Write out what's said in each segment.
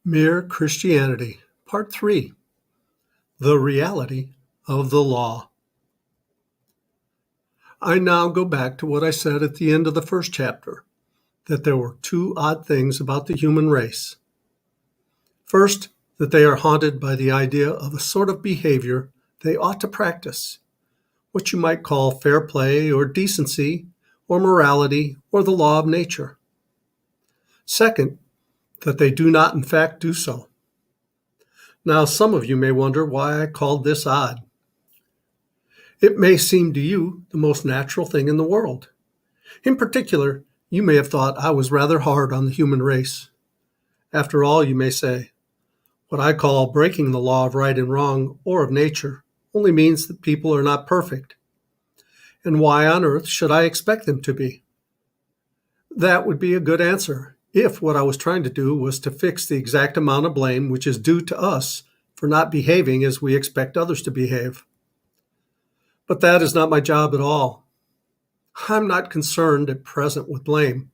Mere Christianity, Part 3: The Reality of the Law. I now go back to what I said at the end of the first chapter, that there were two odd things about the human race. First, that they are haunted by the idea of a sort of behavior they ought to practice, what you might call fair play or decency or morality or the law of nature. Second, that they do not in fact do so. Now, some of you may wonder why I called this odd. It may seem to you the most natural thing in the world. In particular, you may have thought I was rather hard on the human race. After all, you may say, what I call breaking the law of right and wrong or of nature only means that people are not perfect. And why on earth should I expect them to be? That would be a good answer if what I was trying to do was to fix the exact amount of blame which is due to us for not behaving as we expect others to behave. But that is not my job at all. I'm not concerned at present with blame.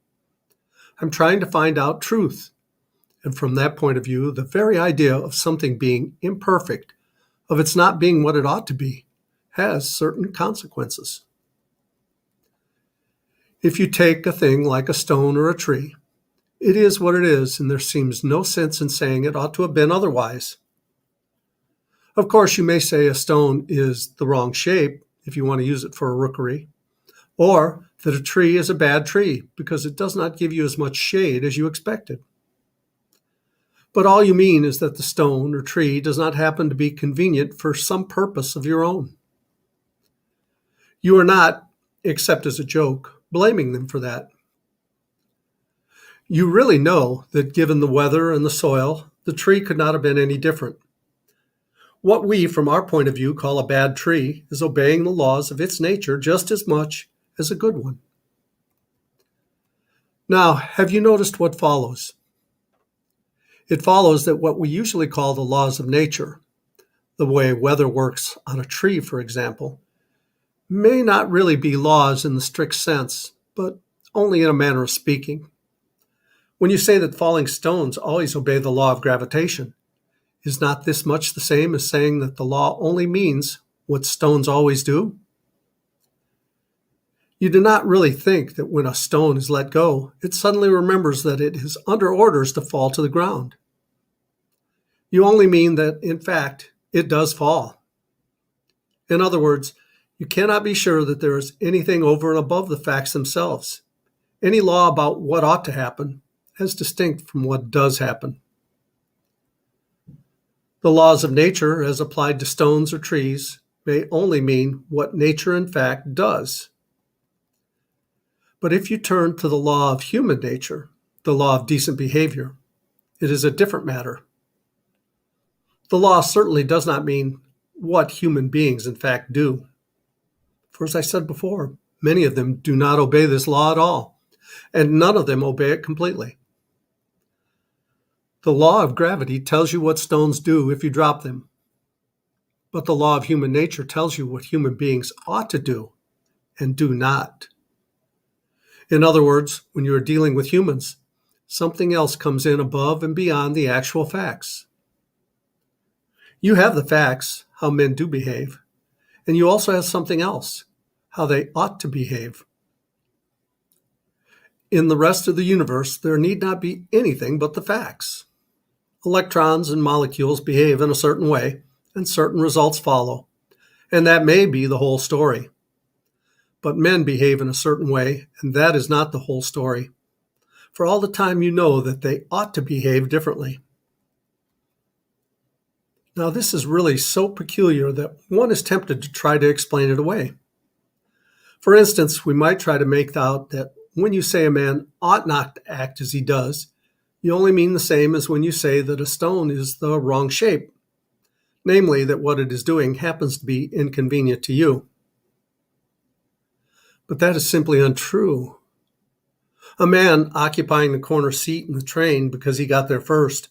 I'm trying to find out truth. And from that point of view, the very idea of something being imperfect, of its not being what it ought to be, has certain consequences. If you take a thing like a stone or a tree, it is what it is, and there seems no sense in saying it ought to have been otherwise. Of course, you may say a stone is the wrong shape if you want to use it for a rookery, or that a tree is a bad tree because it does not give you as much shade as you expected. But all you mean is that the stone or tree does not happen to be convenient for some purpose of your own. You are not, except as a joke, blaming them for that. You really know that given the weather and the soil, the tree could not have been any different. What we, from our point of view, call a bad tree is obeying the laws of its nature just as much as a good one. Now, have you noticed what follows? It follows that what we usually call the laws of nature, the way weather works on a tree, for example, may not really be laws in the strict sense, but only in a manner of speaking. When you say that falling stones always obey the law of gravitation, is not this much the same as saying that the law only means what stones always do? You do not really think that when a stone is let go, it suddenly remembers that it is under orders to fall to the ground. You only mean that, in fact, it does fall. In other words, you cannot be sure that there is anything over and above the facts themselves, any law about what ought to happen, as distinct from what does happen. The laws of nature, as applied to stones or trees, may only mean what nature in fact does. But if you turn to the law of human nature, the law of decent behavior, it is a different matter. The law certainly does not mean what human beings in fact do. For as I said before, many of them do not obey this law at all, and none of them obey it completely. The law of gravity tells you what stones do if you drop them, but the law of human nature tells you what human beings ought to do and do not. In other words, when you are dealing with humans, something else comes in above and beyond the actual facts. You have the facts, how men do behave, and you also have something else, how they ought to behave. In the rest of the universe, there need not be anything but the facts. Electrons and molecules behave in a certain way, and certain results follow, and that may be the whole story. But men behave in a certain way, and that is not the whole story. For all the time you know that they ought to behave differently. Now, this is really so peculiar that one is tempted to try to explain it away. For instance, we might try to make out that when you say a man ought not to act as he does, you only mean the same as when you say that a stone is the wrong shape, namely that what it is doing happens to be inconvenient to you. But that is simply untrue. A man occupying the corner seat in the train because he got there first,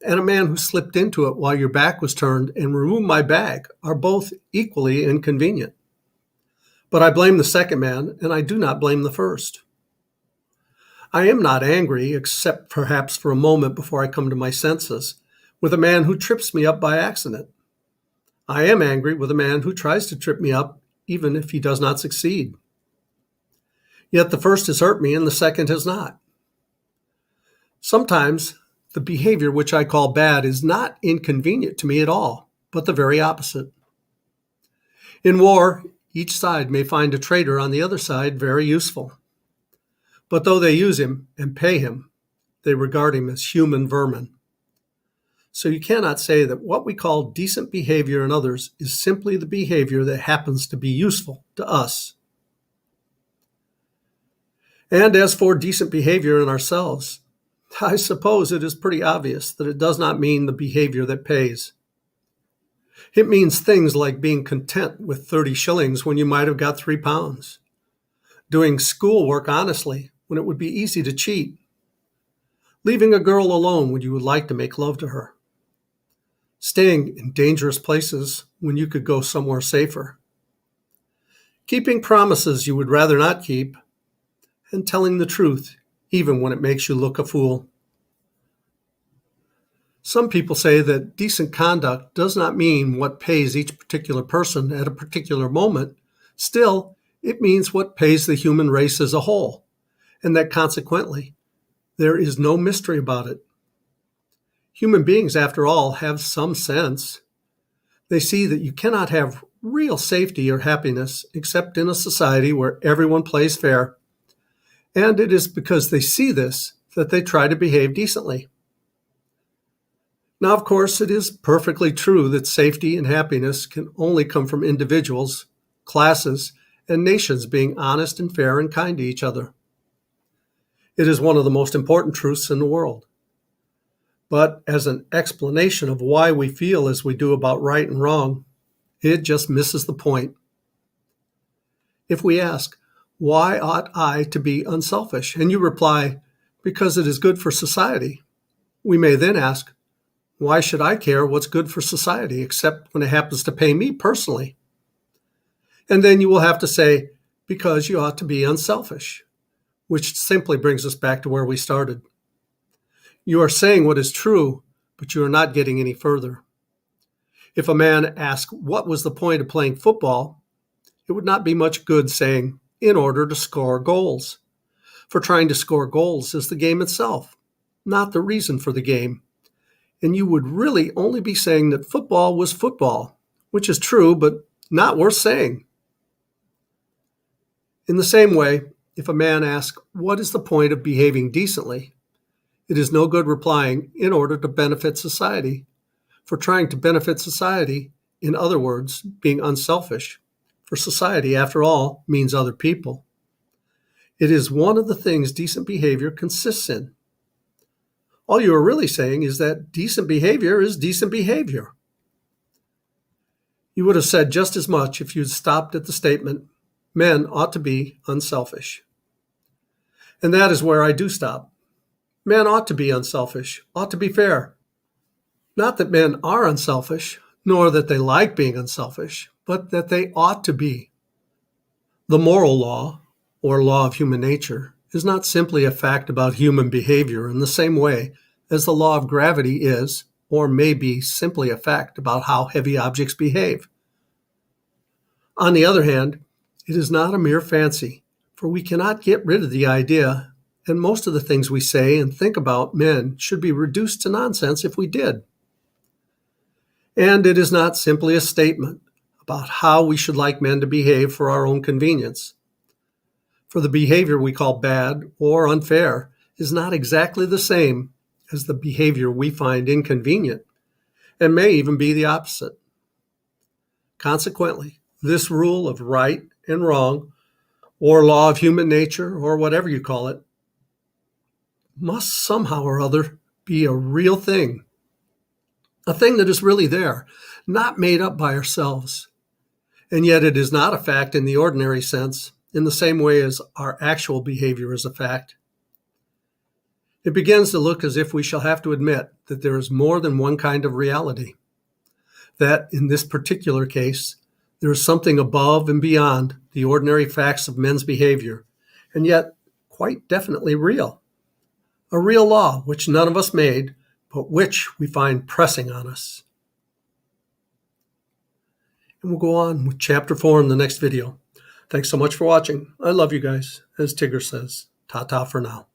and a man who slipped into it while your back was turned and removed my bag are both equally inconvenient. But I blame the second man, and I do not blame the first. I am not angry, except perhaps for a moment before I come to my senses, with a man who trips me up by accident. I am angry with a man who tries to trip me up, even if he does not succeed. Yet the first has hurt me and the second has not. Sometimes the behavior which I call bad is not inconvenient to me at all, but the very opposite. In war, each side may find a traitor on the other side very useful. But though they use him and pay him, they regard him as human vermin. So you cannot say that what we call decent behavior in others is simply the behavior that happens to be useful to us. And as for decent behavior in ourselves, I suppose it is pretty obvious that it does not mean the behavior that pays. It means things like being content with 30 shillings when you might have got 3 pounds, doing schoolwork honestly when it would be easy to cheat, leaving a girl alone when you would like to make love to her, staying in dangerous places when you could go somewhere safer, keeping promises you would rather not keep, and telling the truth even when it makes you look a fool. Some people say that decent conduct does not mean what pays each particular person at a particular moment. Still, it means what pays the human race as a whole, and that consequently, there is no mystery about it. Human beings, after all, have some sense. They see that you cannot have real safety or happiness except in a society where everyone plays fair. And it is because they see this that they try to behave decently. Now, of course, it is perfectly true that safety and happiness can only come from individuals, classes, and nations being honest and fair and kind to each other. It is one of the most important truths in the world. But as an explanation of why we feel as we do about right and wrong, it just misses the point. If we ask, why ought I to be unselfish? And you reply, because it is good for society. We may then ask, why should I care what's good for society except when it happens to pay me personally? And then you will have to say, because you ought to be unselfish, which simply brings us back to where we started. You are saying what is true, but you are not getting any further. If a man asked what was the point of playing football, it would not be much good saying, in order to score goals. For trying to score goals is the game itself, not the reason for the game. And you would really only be saying that football was football, which is true, but not worth saying. In the same way, if a man asks, what is the point of behaving decently? It is no good replying, in order to benefit society. For trying to benefit society, in other words, being unselfish, for society, after all, means other people. It is one of the things decent behavior consists in. All you are really saying is that decent behavior is decent behavior. You would have said just as much if you'd stopped at the statement, men ought to be unselfish. And that is where I do stop. Men ought to be unselfish, ought to be fair. Not that men are unselfish, nor that they like being unselfish, but that they ought to be. The moral law, or law of human nature, is not simply a fact about human behavior in the same way as the law of gravity is, or may be, simply a fact about how heavy objects behave. On the other hand, it is not a mere fancy, for we cannot get rid of the idea, and most of the things we say and think about men should be reduced to nonsense if we did. And it is not simply a statement about how we should like men to behave for our own convenience. For the behavior we call bad or unfair is not exactly the same as the behavior we find inconvenient, and may even be the opposite. Consequently, this rule of right and wrong, or law of human nature, or whatever you call it, must somehow or other be a real thing. A thing that is really there, not made up by ourselves. And yet it is not a fact in the ordinary sense, in the same way as our actual behavior is a fact. It begins to look as if we shall have to admit that there is more than one kind of reality. That, in this particular case, there is something above and beyond the ordinary facts of men's behavior, and yet quite definitely real. a real law which none of us made, but which we find pressing on us. And we'll go on with Chapter 4 in the next video. Thanks so much for watching. I love you guys. As Tigger says, ta-ta for now.